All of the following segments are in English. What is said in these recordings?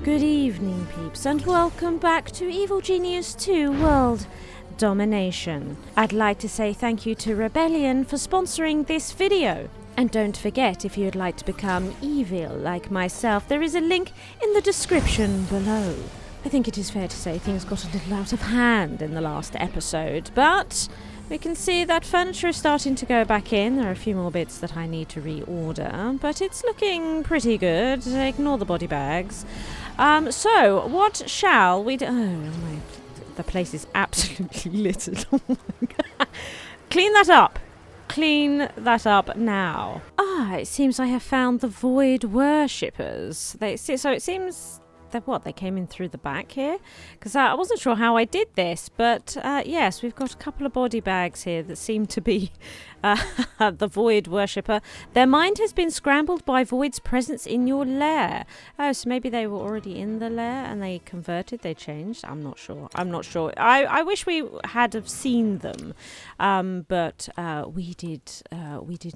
Good evening, peeps, and welcome back to Evil Genius 2 World Domination. I'd like to say thank you to Rebellion for sponsoring this video. And don't forget, if you'd like to become evil like myself, there is a link in the description below. I think it is fair to say things got a little out of hand in the last episode, but we can see that furniture is starting to go back in. There are a few more bits that I need to reorder, but it's looking pretty good. Ignore the body bags. So, what shall we do? Oh, the place is absolutely littered. Oh my God. Clean that up. Clean that up now. It seems I have found the Void Worshippers. So it seems that they came in through the back here? Because I wasn't sure how I did this, but yes, we've got a couple of body bags here that seem to be the Void Worshipper. Their mind has been scrambled by Void's presence in your lair. Oh, so maybe they were already in the lair and they converted, they changed. I'm not sure. I wish we had have seen them, but we did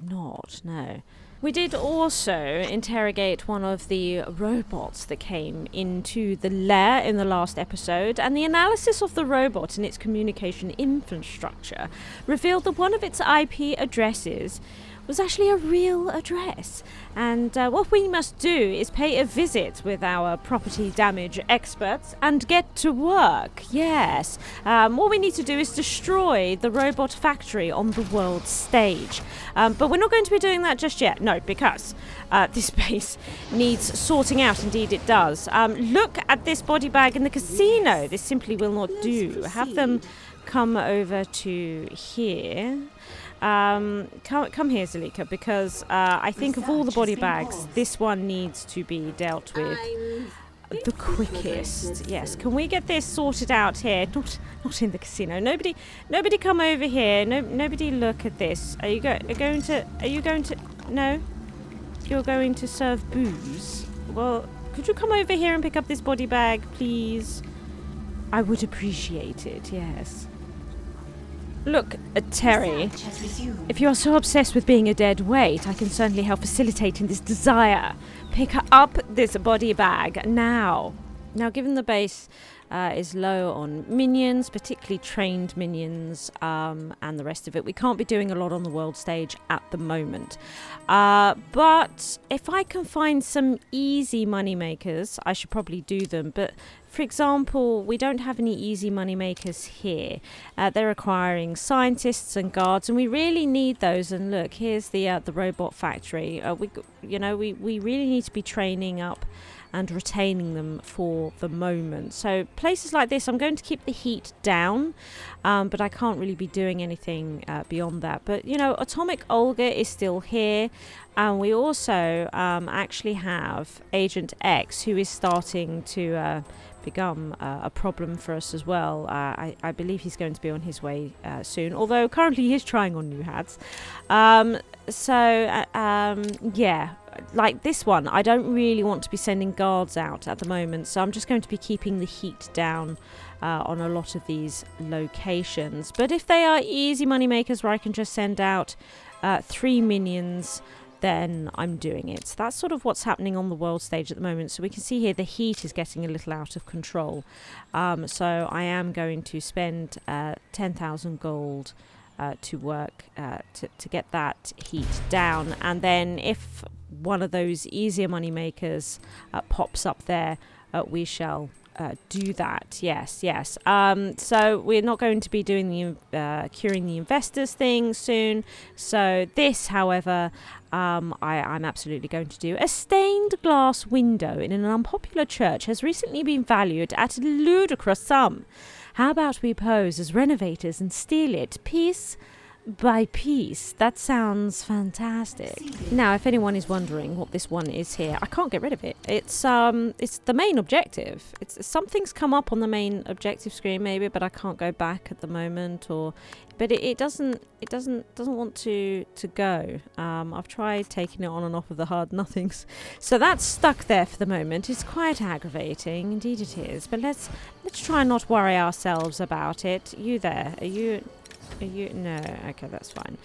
not, no. We did also interrogate one of the robots that came into the lair in the last episode, and the analysis of the robot and its communication infrastructure revealed that one of its IP addresses was actually a real address. And what we must do is pay a visit with our property damage experts and get to work. Yes. What we need to do is destroy the robot factory on the world stage. But we're not going to be doing that just yet. No, because this base needs sorting out. Indeed it does. Look at this body bag in the casino. This simply will not do. Have them come over to here. Come here, Zalika, because I think of all the body bags, this one needs to be dealt with the quickest. Yes, can we get this sorted out here? Not in the casino. Nobody come over here. Nobody look at this. Are you going to? No, you're going to serve booze. Well, could you come over here and pick up this body bag, please? I would appreciate it. Yes. Look, Terry, if you are so obsessed with being a dead weight, I can certainly help facilitating this desire. Pick up this body bag now. Now, given the base is low on minions, particularly trained minions, and the rest of it, we can't be doing a lot on the world stage at the moment. But if I can find some easy money makers, I should probably do them. But for example, we don't have any easy money makers here. They're requiring scientists and guards, and we really need those. And look, here's the robot factory. We really need to be training up and retaining them for the moment. So places like this, I'm going to keep the heat down, but I can't really be doing anything beyond that. But Atomic Olga is still here, and we also actually have Agent X, who is starting to become a problem for us as well. I believe he's going to be on his way soon, although currently he is trying on new hats. Yeah, like this one, I don't really want to be sending guards out at the moment, so I'm just going to be keeping the heat down on a lot of these locations. But if they are easy money makers where I can just send out 3 minions, then I'm doing it. So that's sort of what's happening on the world stage at the moment. So we can see here the heat is getting a little out of control. So I am going to spend 10,000 gold to work to get that heat down. And then if one of those easier money makers pops up there, we shall do that. Yes. So we're not going to be doing the curing the investors thing soon. So this, however, I'm absolutely going to do. A stained glass window in an unpopular church has recently been valued at a ludicrous sum. How about we pose as renovators and steal it piece by piece? That sounds fantastic. Now, if anyone is wondering what this one is here, I can't get rid of it. It's the main objective. Something's come up on the main objective screen maybe, but I can't go back at the moment, but it doesn't want to go. I've tried taking it on and off of the hard nothings, so that's stuck there for the moment. It's quite aggravating, indeed it is. But let's try and not worry ourselves about it. You there? Are you? Are you? No. Okay, that's fine.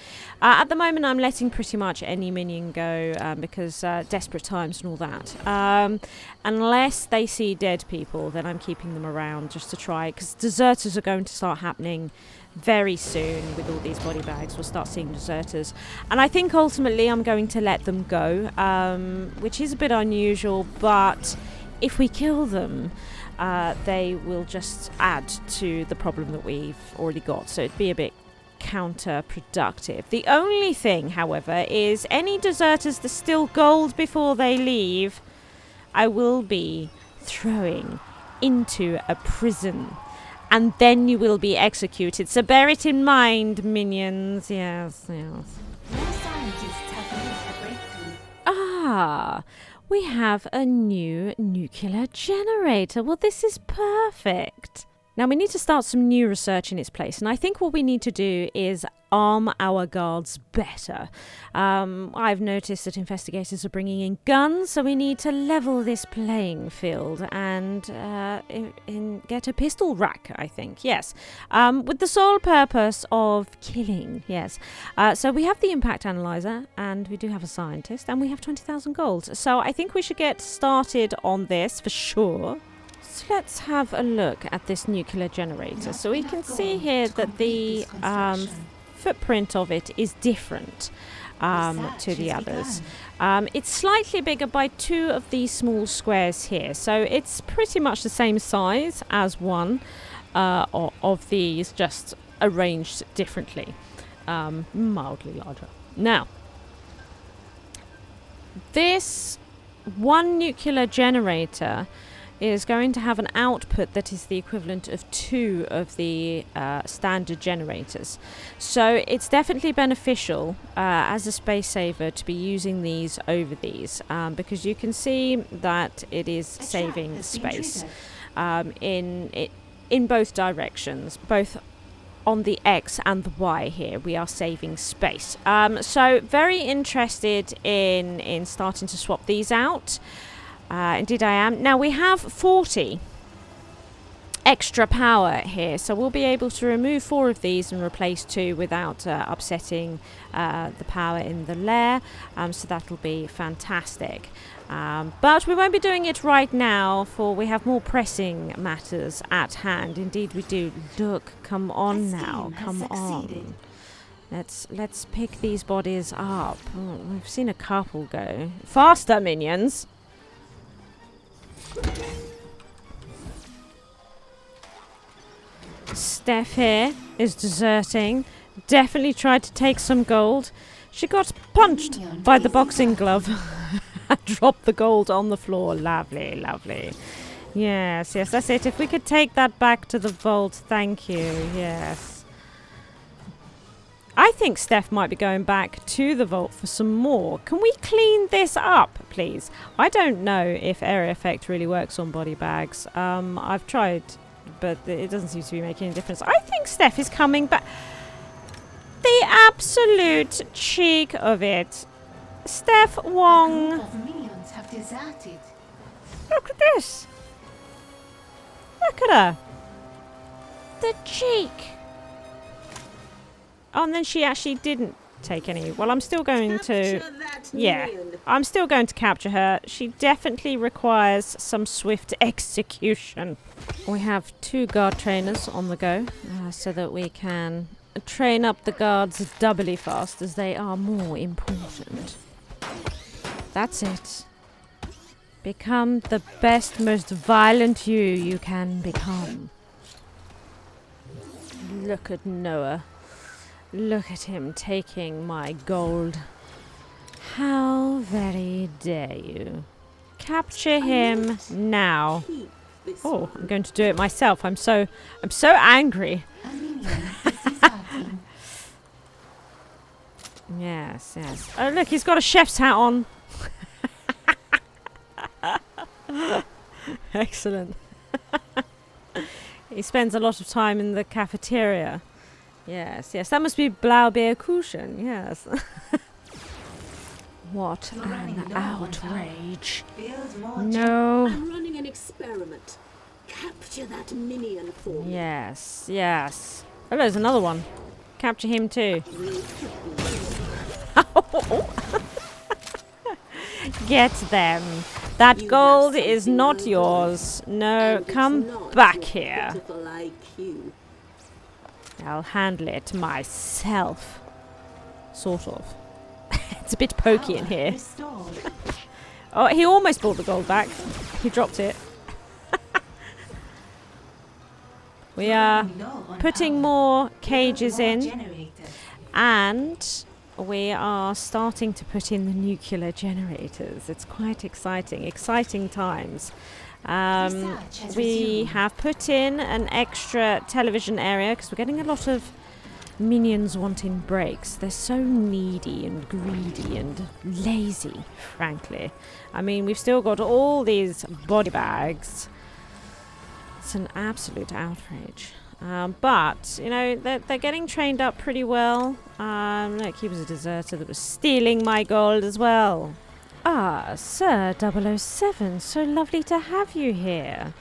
At the moment, I'm letting pretty much any minion go because desperate times and all that. Unless they see dead people, then I'm keeping them around just to try. Because deserters are going to start happening very soon with all these body bags. We'll start seeing deserters. And I think ultimately I'm going to let them go, which is a bit unusual. But if we kill them, they will just add to the problem that we've already got. So it'd be a bit counterproductive. The only thing, however, is any deserters that steal gold before they leave, I will be throwing into a prison. And then you will be executed. So bear it in mind, minions. Yes, yes. More scientists have reached a breakthrough. Ah, we have a new nuclear generator. Well, this is perfect. Now, we need to start some new research in its place. And I think what we need to do is arm our guards better. I've noticed that investigators are bringing in guns, so we need to level this playing field and get a pistol rack, I think. Yes. With the sole purpose of killing. Yes. So we have the impact analyzer, and we do have a scientist, and we have 20,000 gold. So I think we should get started on this for sure. So let's have a look at this nuclear generator. So we can see here that the footprint of it is different to the others. It's slightly bigger by 2 of these small squares here. So it's pretty much the same size as one of these, just arranged differently, mildly larger. Now, this one nuclear generator is going to have an output that is the equivalent of 2 of the standard generators. So it's definitely beneficial as a space saver to be using these over these because you can see that it is saving space in both directions, both on the X and the Y here. We are saving space. So very interested in starting to swap these out. Indeed I am. Now we have 40 extra power here, so we'll be able to remove 4 of these and replace 2 without upsetting the power in the lair, so that'll be fantastic. But we won't be doing it right now, for we have more pressing matters at hand. Indeed we do. Look, come on now, come on. Let's pick these bodies up. Oh, we've seen a couple go. Faster, minions! Steph here is deserting. Definitely tried to take some gold. She got punched by the boxing glove and dropped the gold on the floor. Lovely, lovely. Yes, that's it. If we could take that back to the vault, thank you. Yes. I think Steph might be going back to the vault for some more. Can we clean this up, please? I don't know if area effect really works on body bags. I've tried, but it doesn't seem to be making any difference. I think Steph is coming back. The absolute cheek of it. Steph Wong. A group of minions have deserted. Look at this. Look at her. The cheek. Oh, and then she actually didn't take any. Well, I'm still going to... Yeah, I'm still going to capture her. She definitely requires some swift execution. We have 2 guard trainers on the go, so that we can train up the guards doubly fast, as they are more important. That's it. Become the best, most violent you can become. Look at Noah. Look at him taking my gold. How very dare you. Capture him now. Oh, I'm going to do it myself. I'm so angry. Yes. Oh, look, he's got a chef's hat on. Excellent. He spends a lot of time in the cafeteria. Yes, that must be Blaubeerkuchen, yes. What an outrage. No. I'm running an experiment. Capture that minion for me. Yes. Oh, there's another one. Capture him too. Get them. That You gold have is something not I yours. No, And it's come not back your here. pitiful IQ. I'll handle it myself. Sort of. It's a bit pokey in Power here. restored. Oh, he almost brought the gold back. He dropped it. We are Running low on putting power. more Build cages more in, generators. and we are starting to put in the nuclear generators. It's quite exciting. Exciting times. Research has We resumed. have put in an extra television area because we're getting a lot of minions wanting breaks. They're so needy and greedy and lazy, frankly. I mean, we've still got all these body bags. It's an absolute outrage. But, you know, they're getting trained up pretty well. Look, he was a deserter that was stealing my gold as well. Ah, Sir 007, so lovely to have you here.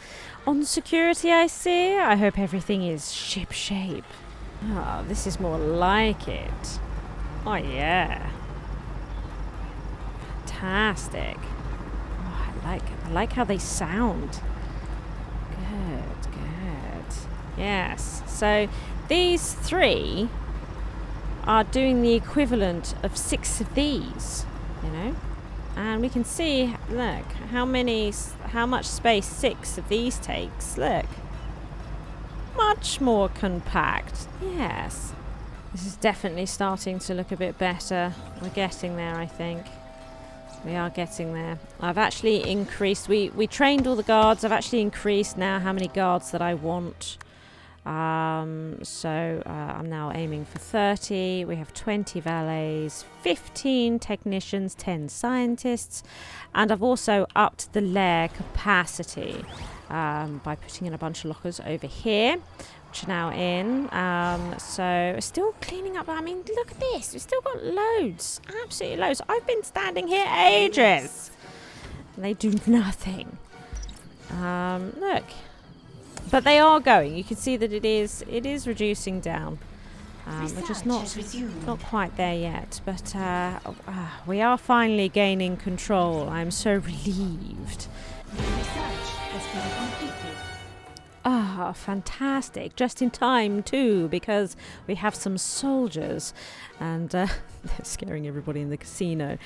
On security, I see. I hope everything is ship-shape. Ah, this is more like it. Oh, yeah. Fantastic. Oh, I like how they sound. Good, good. Yes. So these 3 are doing the equivalent of 6 of these, you know? And we can see, look, how much space 6 of these takes. Look. Much more compact. Yes. This is definitely starting to look a bit better. We're getting there, I think. We are getting there. I've actually increased. We trained all the guards. I've actually increased now how many guards that I want. So I'm now aiming for 30. We have 20 valets, 15 technicians, 10 scientists, and I've also upped the lair capacity by putting in a bunch of lockers over here, which are now in. So we're still cleaning up. I mean, look at this. We've still got loads, absolutely loads. I've been standing here ages. And they do nothing. Look. But they are going. You can see that it is reducing down. We're just not quite there yet. But we are finally gaining control. I'm so relieved. Research has been completed. Ah, fantastic. Just in time, too, because we have some soldiers. And they're scaring everybody in the casino.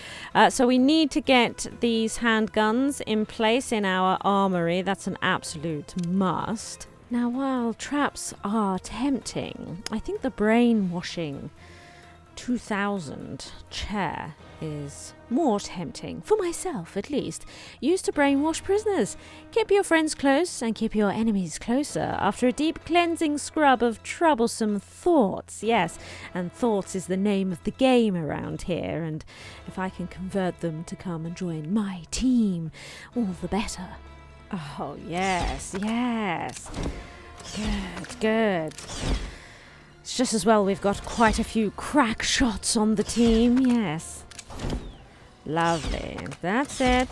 So we need to get these handguns in place in our armory. That's an absolute must. Now, while traps are tempting, I think the brainwashing 2000 chair is more tempting, for myself at least. Used to brainwash prisoners. Keep your friends close and keep your enemies closer after a deep cleansing scrub of troublesome thoughts. Yes, and thoughts is the name of the game around here, and if I can convert them to come and join my team, all the better. Oh, yes, yes. Good, good. It's just as well we've got quite a few crack shots on the team, yes. Lovely. That's it.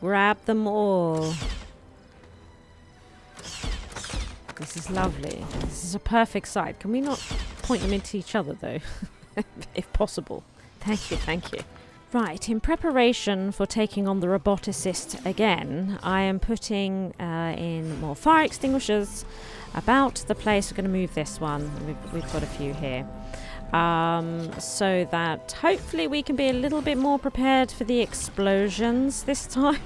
Grab them all. This is lovely. This is a perfect sight. Can we not point them into each other, though? If possible. Thank you, thank you. Right, in preparation for taking on the roboticist again, I am putting in more fire extinguishers about the place. We're going to move this one. We've got a few here. So that hopefully we can be a little bit more prepared for the explosions this time.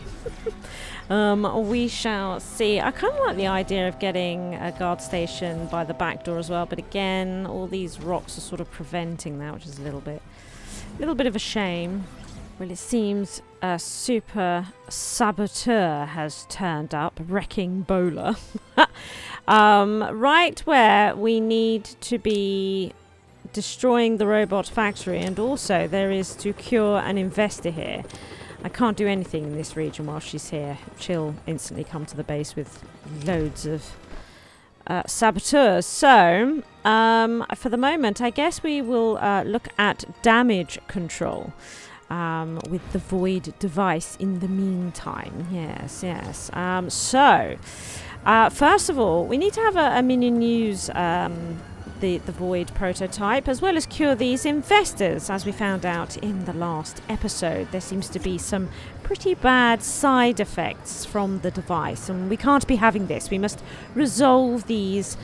We shall see. I kind of like the idea of getting a guard station by the back door as well, but again, all these rocks are sort of preventing that, which is a little bit of a shame. Well, it seems a super saboteur has turned up, wrecking Bowler. Right where we need to be destroying the robot factory, and also there is to cure an investor here. I can't do anything in this region while she's here. She'll instantly come to the base with loads of saboteurs. So, for the moment, I guess we will look at damage control with the void device in the meantime. Yes, yes. So, first of all, we need to have a minion use the void prototype, as well as cure these investors. As we found out in the last episode, there seems to be some pretty bad side effects from the device, and we can't be having this. We must resolve these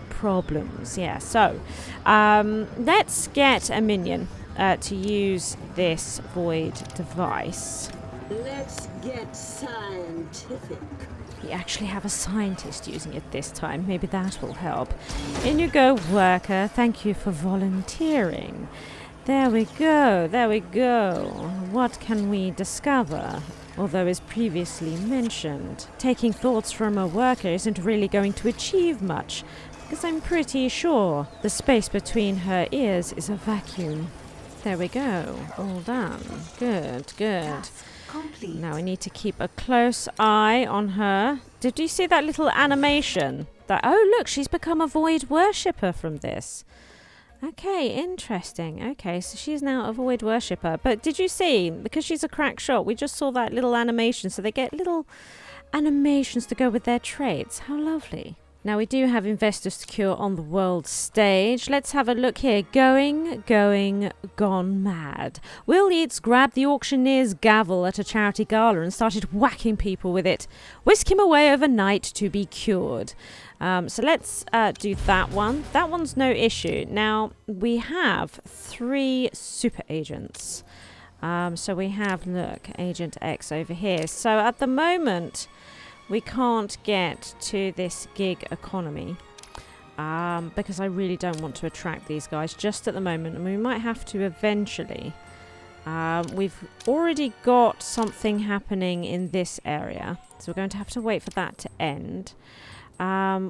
problems. Yeah, so let's get a minion to use this void device. Let's get scientific. We actually have a scientist using it this time. Maybe that will help. In you go, worker. Thank you for volunteering. There we go. There we go. What can we discover? Although, as previously mentioned, taking thoughts from a worker isn't really going to achieve much, because I'm pretty sure the space between her ears is a vacuum. There we go. All done. Good, good. Complete. Now we need to keep a close eye on her. Did you see that little animation? Oh, look, she's become a void worshipper from this. Okay, interesting. Okay, so she's now a void worshipper. But did you see, because she's a crack shot, we just saw that little animation. So they get little animations to go with their traits. How lovely. Now we do have investors secure on the world stage. Let's have a look here. Gone mad. Will Yeats grabbed the auctioneer's gavel at a charity gala and started whacking people with it. Whisk him away overnight to be cured. So let's do that one. That one's no issue. Now we have 3 super agents. So we have, look, Agent X over here. So at the moment, we can't get to this gig economy because I really don't want to attract these guys just at the moment, and we might have to eventually. We've already got something happening in this area, so we're going to have to wait for that to end.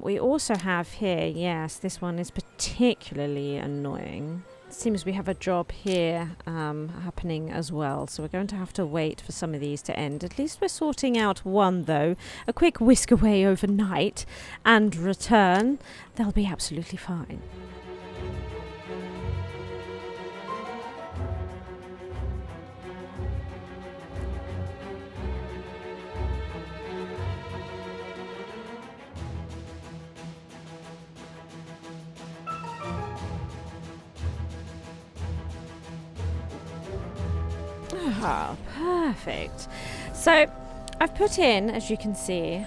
We also have here, yes, this one is particularly annoying. Seems we have a job here happening as well, so we're going to have to wait for some of these to end. At least we're sorting out one, though. A quick whisk away overnight and return. They'll be absolutely fine. Ah, perfect. So I've put in, as you can see,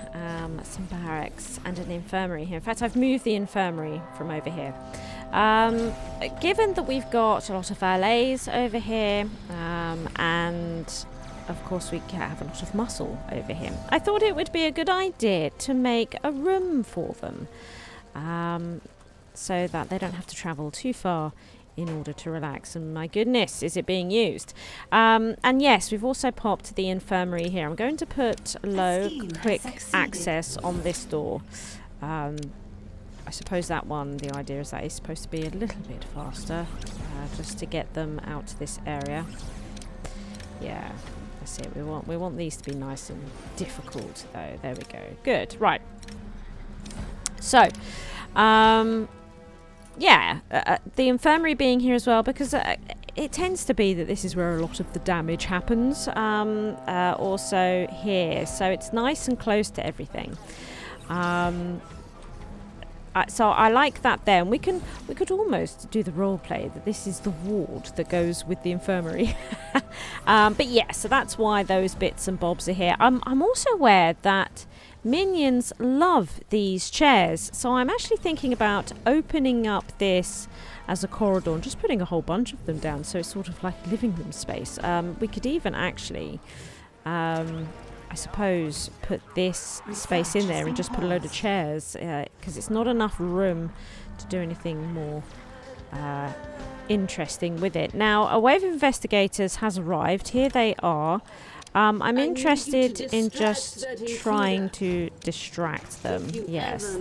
some barracks and an infirmary here. In fact, I've moved the infirmary from over here. Given that we've got a lot of valets over here, and of course we have a lot of muscle over here, I thought it would be a good idea to make a room for them, so that they don't have to travel too far in order to relax. And my goodness, is it being used? And yes, we've also popped the infirmary here. I'm going to put low quick access on this door. I suppose that one, the idea is that it's supposed to be a little bit faster, just to get them out to this area. Yeah, that's it. We want these to be nice and difficult, though. There we go. Good. Right. So, yeah, the infirmary being here as well, because it tends to be that this is where a lot of the damage happens. Also here, so it's nice and close to everything. So I like that there. And we could almost do the role play that this is the ward that goes with the infirmary. But yeah, so that's why those bits and bobs are here. I'm also aware that minions love these chairs, so I'm actually thinking about opening up this as a corridor and just putting a whole bunch of them down, so it's sort of like living room space. We could even actually, I suppose, put this space in there and just put a load of chairs, because it's not enough room to do anything more interesting with it. Now, a wave of investigators has arrived. Here they are. I'm interested in just trying to distract them. Yes,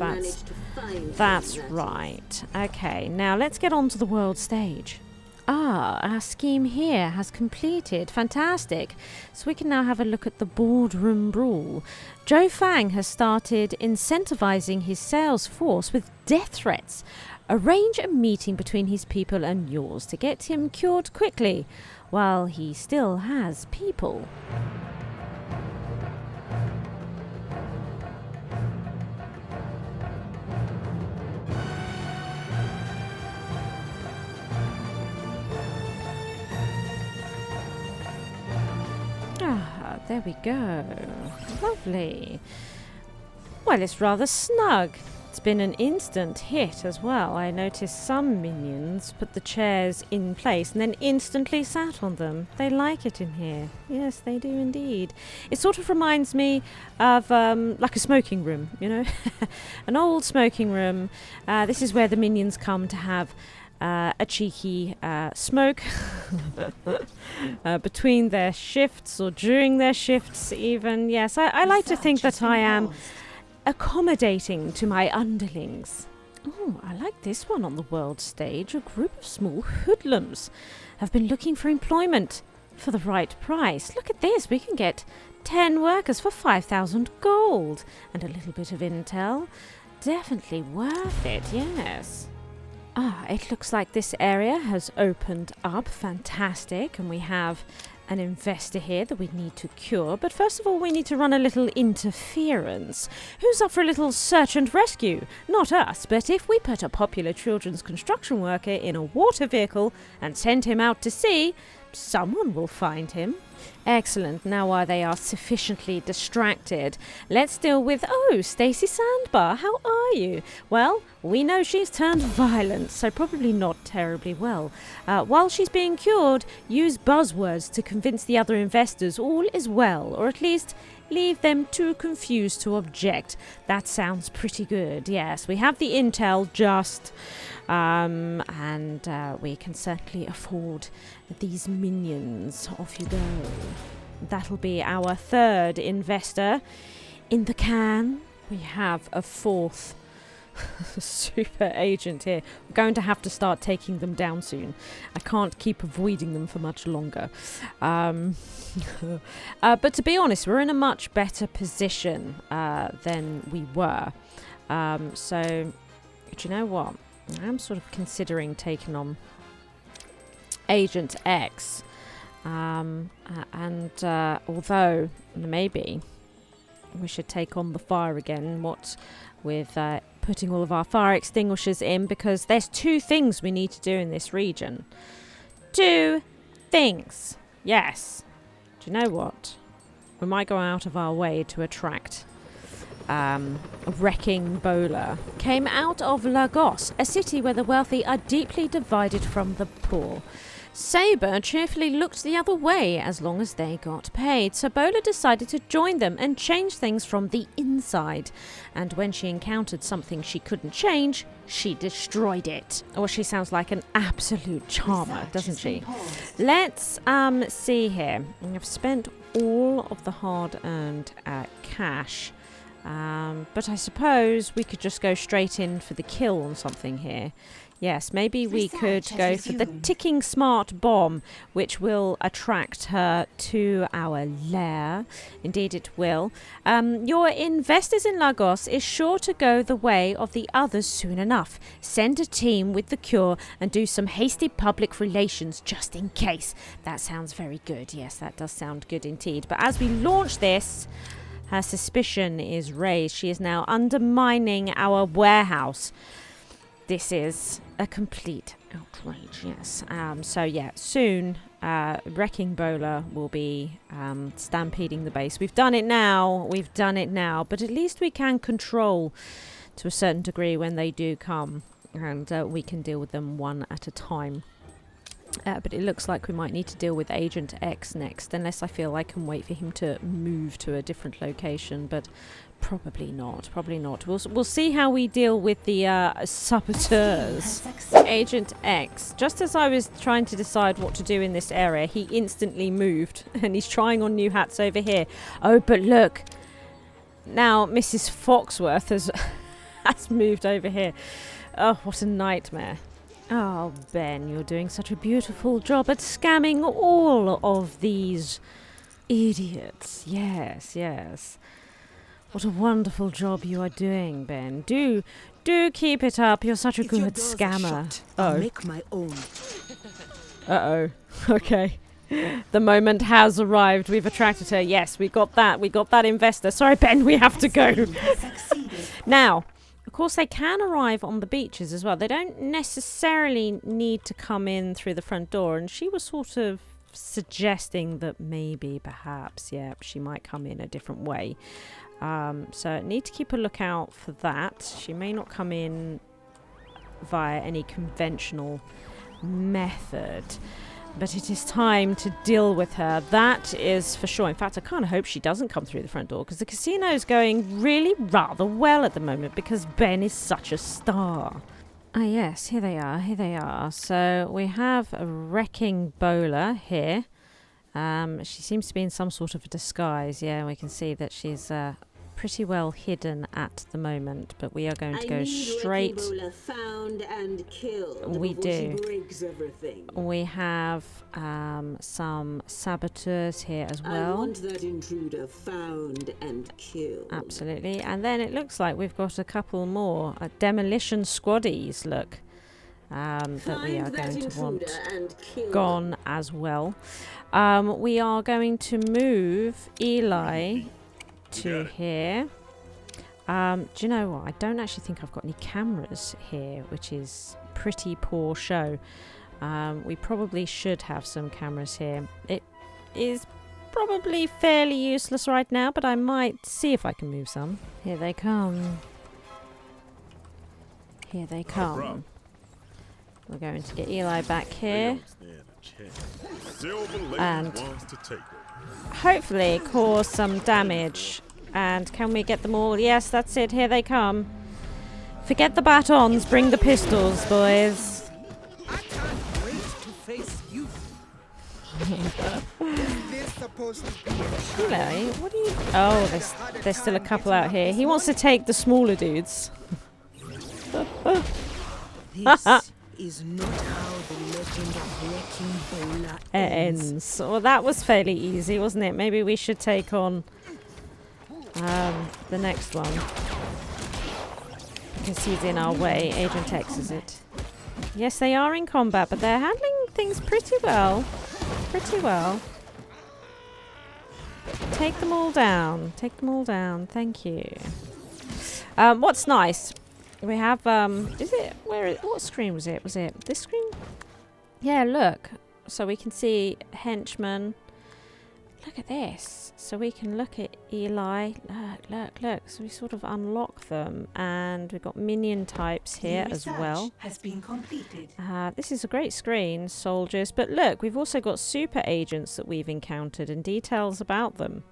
that's right. Okay, now let's get on to the world stage. Our scheme here has completed. Fantastic. So we can now have a look at the boardroom brawl. Joe Fang has started incentivizing his sales force with death threats. Arrange a meeting between his people and yours to get him cured quickly, while he still has people. there we go. Lovely. Well, it's rather snug. It's been an instant hit as well. I noticed some minions put the chairs in place and then instantly sat on them. They like it in here. Yes, they do indeed. It sort of reminds me of like a smoking room, you know? An old smoking room. This is where the minions come to have a cheeky smoke between their shifts or during their shifts even. Yes, I like to think that I am accommodating to my underlings. Oh, I like this one on the world stage. A group of small hoodlums have been looking for employment for the right price. Look at this. We can get 10 workers for 5,000 gold and a little bit of intel. Definitely worth it, yes. It looks like this area has opened up. Fantastic. And we have an investor here that we need to cure. But first of all, we need to run a little interference. Who's up for a little search and rescue? Not us, but if we put a popular children's construction worker in a water vehicle and send him out to sea, someone will find him. Excellent. Now while they are sufficiently distracted, let's deal with, Stacey Sandbar, how are you? Well, we know she's turned violent, so probably not terribly well. While she's being cured, use buzzwords to convince the other investors all is well, or at least leave them too confused to object. That sounds pretty good, yes. We have the intel just, and we can certainly afford these minions. Off you go. That'll be our third investor in the can. We have a fourth super agent here. We're going to have to start taking them down soon. I can't keep avoiding them for much longer. But to be honest, we're in a much better position than we were. So, do you know what? I'm sort of considering taking on Agent X. Although maybe we should take on the fire again, what with putting all of our fire extinguishers in, because there's 2 things we need to do in this region. 2 things. Yes. Do you know what? We might go out of our way to attract a wrecking bowler. Came out of Lagos, a city where the wealthy are deeply divided from the poor. Sabre cheerfully looked the other way as long as they got paid, so Bola decided to join them and change things from the inside. And when she encountered something she couldn't change, she destroyed it. Oh, she sounds like an absolute charmer, doesn't she? Let's see here. I've spent all of the hard-earned cash. But I suppose we could just go straight in for the kill on something here. Yes, maybe we could go for the ticking smart bomb, which will attract her to our lair. Indeed it will. Your investors in Lagos is sure to go the way of the others soon enough. Send a team with the cure and do some hasty public relations just in case. That sounds very good. Yes, that does sound good indeed. But as we launch this, her suspicion is raised. She is now undermining our warehouse. This is a complete outrage, yes. So yeah, soon Wrecking Bowler will be stampeding the base. We've done it now, but at least we can control to a certain degree when they do come, and we can deal with them one at a time. But it looks like we might need to deal with Agent X next, unless I feel I can wait for him to move to a different location, but probably not. We'll see how we deal with the saboteurs. Agent X, just as I was trying to decide what to do in this area, he instantly moved, and he's trying on new hats over here. Oh, but look, now Mrs. Foxworth has moved over here. Oh, what a nightmare. Oh, Ben, you're doing such a beautiful job at scamming all of these idiots. Yes. What a wonderful job you are doing, Ben. Do keep it up. You're such a good scammer. I'll make my own. Uh-oh. Okay. The moment has arrived. We've attracted her. Yes, we got that. We got that investor. Sorry, Ben, we have to go. Now, of course, they can arrive on the beaches as well. They don't necessarily need to come in through the front door. And she was sort of suggesting that maybe, perhaps, yeah, she might come in a different way. So need to keep a lookout for that. She may not come in via any conventional method, but it is time to deal with her. That is for sure. In fact, I kind of hope she doesn't come through the front door, because the casino is going really rather well at the moment because Ben is such a star. Ah, yes, here they are. Here they are. So we have a wrecking bowler here. She seems to be in some sort of a disguise. Yeah, we can see that she's pretty well hidden at the moment, but we are going to go straight. Found and killed We do. She breaks everything. We have some saboteurs here as I well. want that intruder found and killed. Absolutely. And then it looks like we've got a couple more demolition squaddies, look, that we are going to want gone as well. We are going to move Eli to here. Do you know what? I don't actually think I've got any cameras here, which is pretty poor show. We probably should have some cameras here. It is probably fairly useless right now, but I might see if I can move some. Here they come. Here they come. We're going to get Eli back here. And hopefully cause some damage. And can we get them all? Yes, that's it. Here they come. Forget the batons. Bring the pistols, boys. I can't wait to face you. Is this supposed to be a Hello. What are you... Oh, there's still a couple out here. He wants to take the smaller dudes. This is not how the legend of Wrecking Bowler ends. Well, that was fairly easy, wasn't it? Maybe we should take on the next one, because he's in our way. Agent X, is it? Yes, they are in combat, but they're handling things pretty well. Pretty well. Take them all down. Take them all down. Thank you. What's nice, we have, is it, what screen was it? Was it this screen? Yeah, look. So we can see henchmen. Look at this. So we can look at Eli. Look. So we sort of unlock them. And we've got minion types here as well. Has been completed. This is a great screen, soldiers. But look, we've also got super agents that we've encountered and details about them.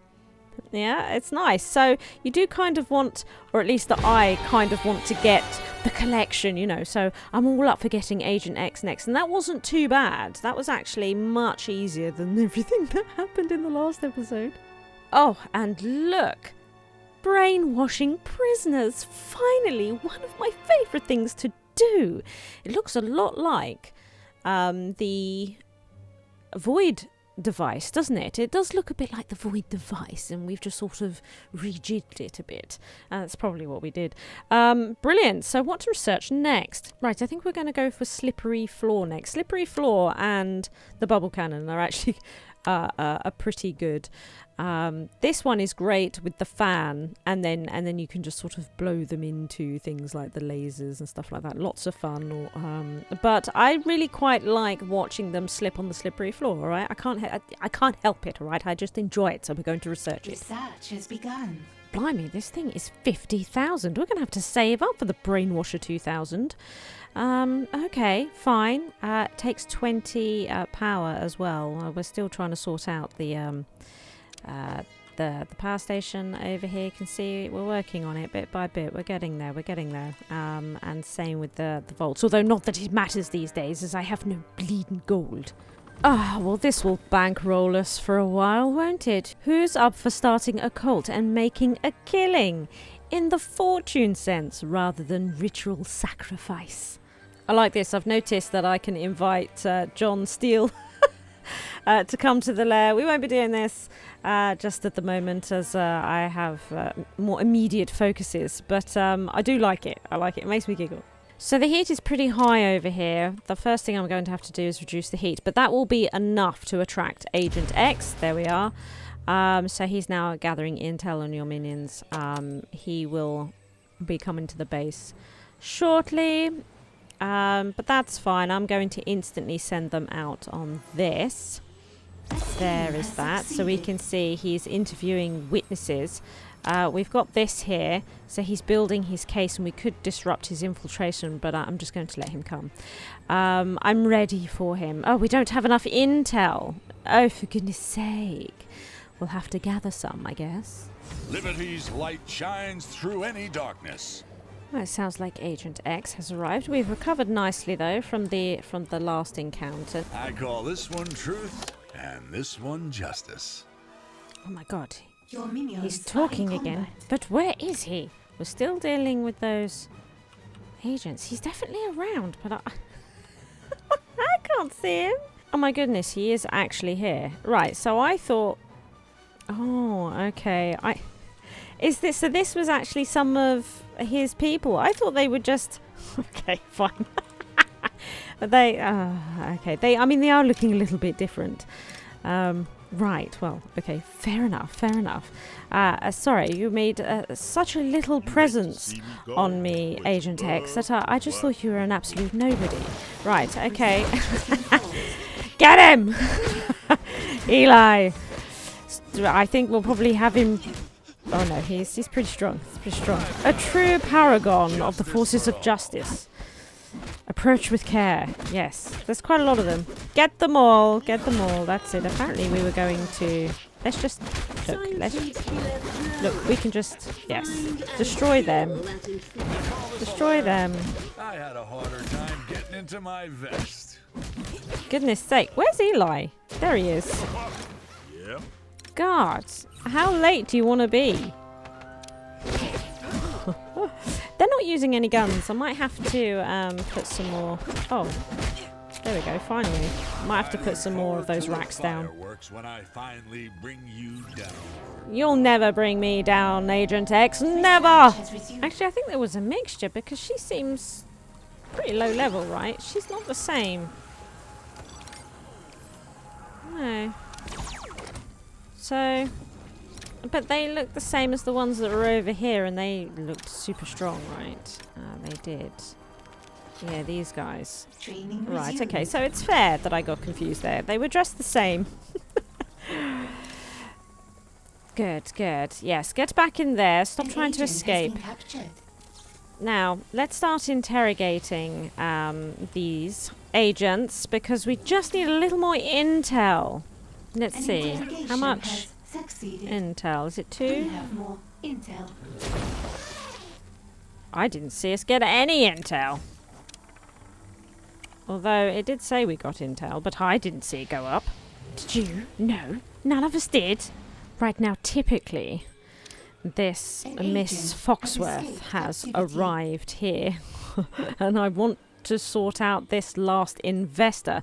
Yeah, it's nice. So you do kind of want, or at least I kind of want to get the collection, you know. So I'm all up for getting Agent X next. And that wasn't too bad. That was actually much easier than everything that happened in the last episode. Oh, and look. Brainwashing prisoners. Finally, one of my favourite things to do. It looks a lot like the Void device, doesn't it? It does look a bit like the Void device, and we've just sort of rejigged it a bit. That's probably what we did. Brilliant. So what to research next? Right, I think we're going to go for Slippery Floor next. Slippery Floor and the Bubble Cannon are actually are pretty good. This one is great with the fan, and then you can just sort of blow them into things like the lasers and stuff like that. Lots of fun. But I really quite like watching them slip on the slippery floor. All right, I can't help it. All right, I just enjoy it. So we're going to research it. Research has begun. Blimey, this thing is 50,000. We're going to have to save up for the Brainwasher 2000. Okay, fine. Takes 20 power as well. We're still trying to sort out the power station over here. You can see we're working on it bit by bit. We're getting there. And same with the vaults. Although not that it matters these days, as I have no bleeding gold. Well, this will bankroll us for a while, won't it? Who's up for starting a cult and making a killing? In the fortune sense, rather than ritual sacrifice. I like this. I've noticed that I can invite John Steele to come to the lair. We won't be doing this just at the moment, as I have more immediate focuses. But I do like it. I like it. It makes me giggle. So the heat is pretty high over here. The first thing I'm going to have to do is reduce the heat. But that will be enough to attract Agent X. There we are. So he's now gathering intel on your minions. He will be coming to the base shortly. But that's fine. I'm going to instantly send them out on this. There is that. So we can see he's interviewing witnesses. We've got this here. So he's building his case and we could disrupt his infiltration, but I'm just going to let him come. I'm ready for him. Oh, we don't have enough intel. Oh, for goodness sake. We'll have to gather some, I guess. Liberty's light shines through any darkness. Well, it sounds like Agent X has arrived. We've recovered nicely, though, from the last encounter. I call this one truth and this one justice. Oh my god. Your minions He's are talking in again. combat. But where is he? We're still dealing with those agents. He's definitely around, but I can't see him. Oh my goodness, he is actually here. Right, so I thought... Oh, okay. So this was actually some of his people. I thought they would just... Okay, fine. But they... okay. I mean, they are looking a little bit different. Right, well, okay. Fair enough. Sorry, you made such a little presence on me, Agent X, that I just thought you were an absolute nobody. Right, okay. Get him! Eli! I think we'll probably have him... Oh no, he's pretty strong. A true paragon of the forces of justice. Approach with care. Yes, there's quite a lot of them. Get them all. That's it. Apparently we were going to... Let's just... Look, we can just... Yes. Destroy them. I had a harder time getting into my vest. Goodness sake. Where's Eli? There he is. Yep. God, how late do you want to be? They're not using any guns. I might have to put some more... Oh, there we go, finally. Might have to put some more of those racks down. When I finally bring you down. You'll never bring me down, Agent X. Never! Actually, I think there was a mixture because she seems pretty low level, right? She's not the same. No. So... But they look the same as the ones that were over here, and they looked super strong, right? They did. Yeah, these guys. Training Right, resumed. okay, so it's fair that I got confused there. They were dressed the same. Good. Yes, get back in there. Stop An trying to agent has escape. been captured. Now, let's start interrogating these agents, because we just need a little more intel. Let's An see. interrogation How much has succeeded. intel? Is it We 2? have more intel. I didn't see us get any intel. Although it did say we got intel, but I didn't see it go up. Did you? No, none of us did. Right now, typically, this An Miss agent has Foxworth escaped has captivity. arrived here. And I want to sort out this last investor.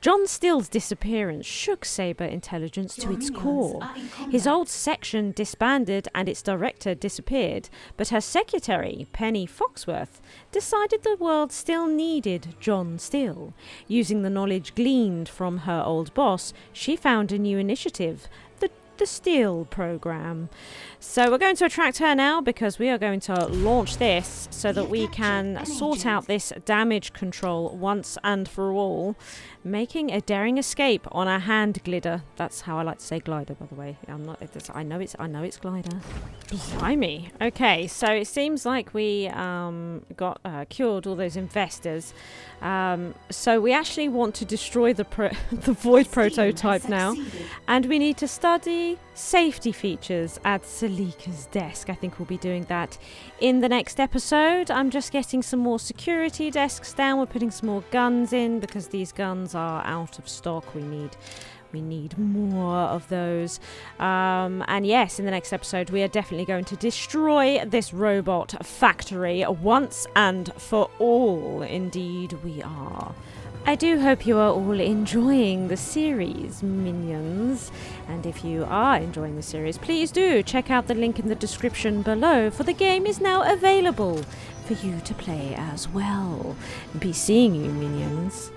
John Steele's disappearance shook Saber intelligence to Your its minions core. are in combat. His old section disbanded and its director disappeared, but her secretary, Penny Foxworth, decided the world still needed John Steele. Using the knowledge gleaned from her old boss, she found a new initiative, the Steele program. So we're going to attract her now because we are going to launch this so that we can sort out this damage control once and for all, making a daring escape on a hand glider. That's how I like to say glider, by the way. I know it's glider. Blimey. Okay, so it seems like we got cured all those investors. So we actually want to destroy the void prototype now, and we need to study safety features at Zalika's desk. I think we'll be doing that in the next episode. I'm just getting some more security desks down. We're putting some more guns in because these guns are out of stock. We need more of those. And yes, in the next episode, we are definitely going to destroy this robot factory once and for all. Indeed, we are. I do hope you are all enjoying the series, minions. And if you are enjoying the series, please do check out the link in the description below, for the game is now available for you to play as well. Be seeing you, minions.